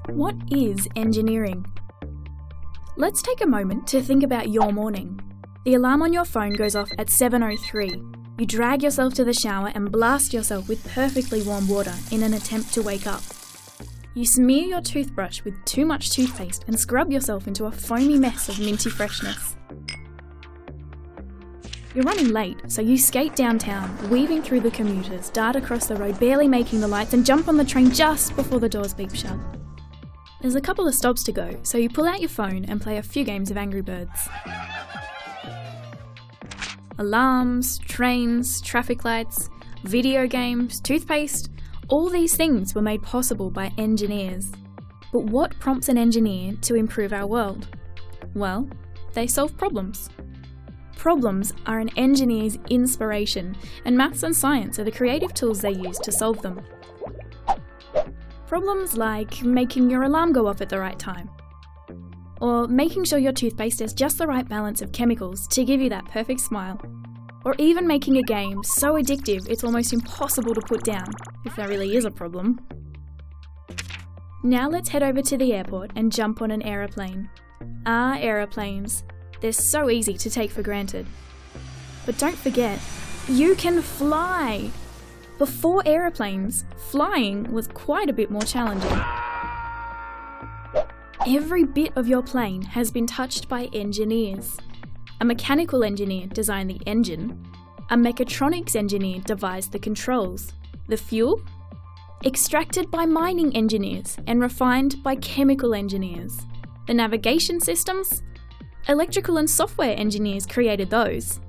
What is engineering? Let's take a moment to think about your morning. The alarm on your phone goes off at 7:03. You drag yourself to the shower and blast yourself with perfectly warm water in an attempt to wake up. You smear your toothbrush with too much toothpaste and scrub yourself into a foamy mess of minty freshness. You're running late, so you skate downtown, weaving through the commuters, dart across the road, barely making the lights, and jump on the train just before the doors beep shut. There's a couple of stops to go, so you pull out your phone and play a few games of Angry Birds. Alarms, trains, traffic lights, video games, toothpaste, all these things were made possible by engineers. But what prompts an engineer to improve our world? Well, they solve problems. Problems are an engineer's inspiration, and maths and science are the creative tools they use to solve them. Problems like making your alarm go off at the right time, or making sure your toothpaste has just the right balance of chemicals to give you that perfect smile, or even making a game so addictive it's almost impossible to put down, if that really is a problem. Now let's head over to the airport and jump on an aeroplane. Aeroplanes. They're so easy to take for granted. But don't forget, you can fly! Before aeroplanes, flying was quite a bit more challenging. Every bit of your plane has been touched by engineers. A mechanical engineer designed the engine. A mechatronics engineer devised the controls. The fuel? Extracted by mining engineers and refined by chemical engineers. The navigation systems? Electrical and software engineers created those.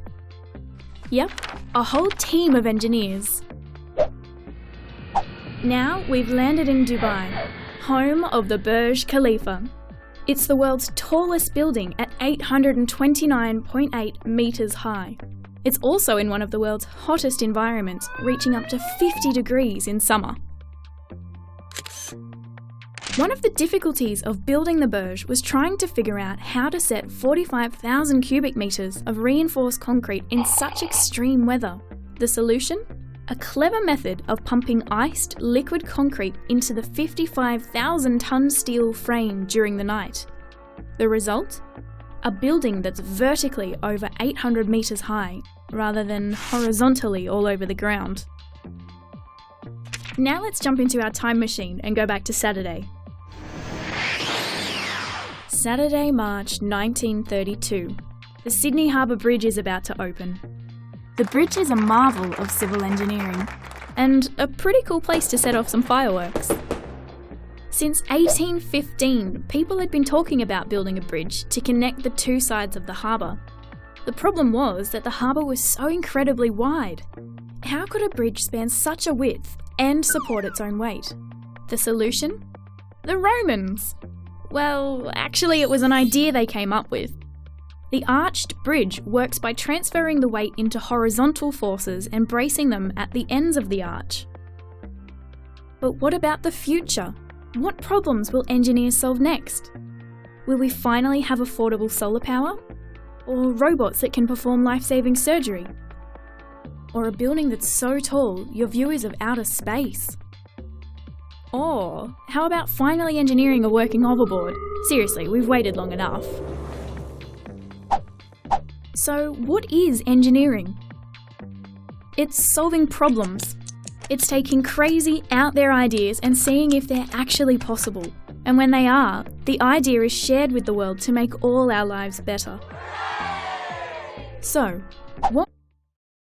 Yep, a whole team of engineers. Now we've landed in Dubai, home of the Burj Khalifa. It's the world's tallest building at 829.8 metres high. It's also in one of the world's hottest environments, reaching up to 50 degrees in summer. One of the difficulties of building the Burj was trying to figure out how to set 45,000 cubic metres of reinforced concrete in such extreme weather. The solution? A clever method of pumping iced liquid concrete into the 55,000-tonne steel frame during the night. The result? A building that's vertically over 800 metres high, rather than horizontally all over the ground. Now let's jump into our time machine and go back to Saturday. Saturday, March 1932. The Sydney Harbour Bridge is about to open. The bridge is a marvel of civil engineering, and a pretty cool place to set off some fireworks. Since 1815, people had been talking about building a bridge to connect the two sides of the harbour. The problem was that the harbour was so incredibly wide. How could a bridge span such a width and support its own weight? The solution? The Romans! Well, actually it was an idea they came up with. The arched bridge works by transferring the weight into horizontal forces and bracing them at the ends of the arch. But what about the future? What problems will engineers solve next? Will we finally have affordable solar power? Or robots that can perform life-saving surgery? Or a building that's so tall your view is of outer space? Or how about finally engineering a working hoverboard? Seriously, we've waited long enough. So what is engineering? It's solving problems. It's taking crazy, out there ideas and seeing if they're actually possible. And when they are, the idea is shared with the world to make all our lives better. So, what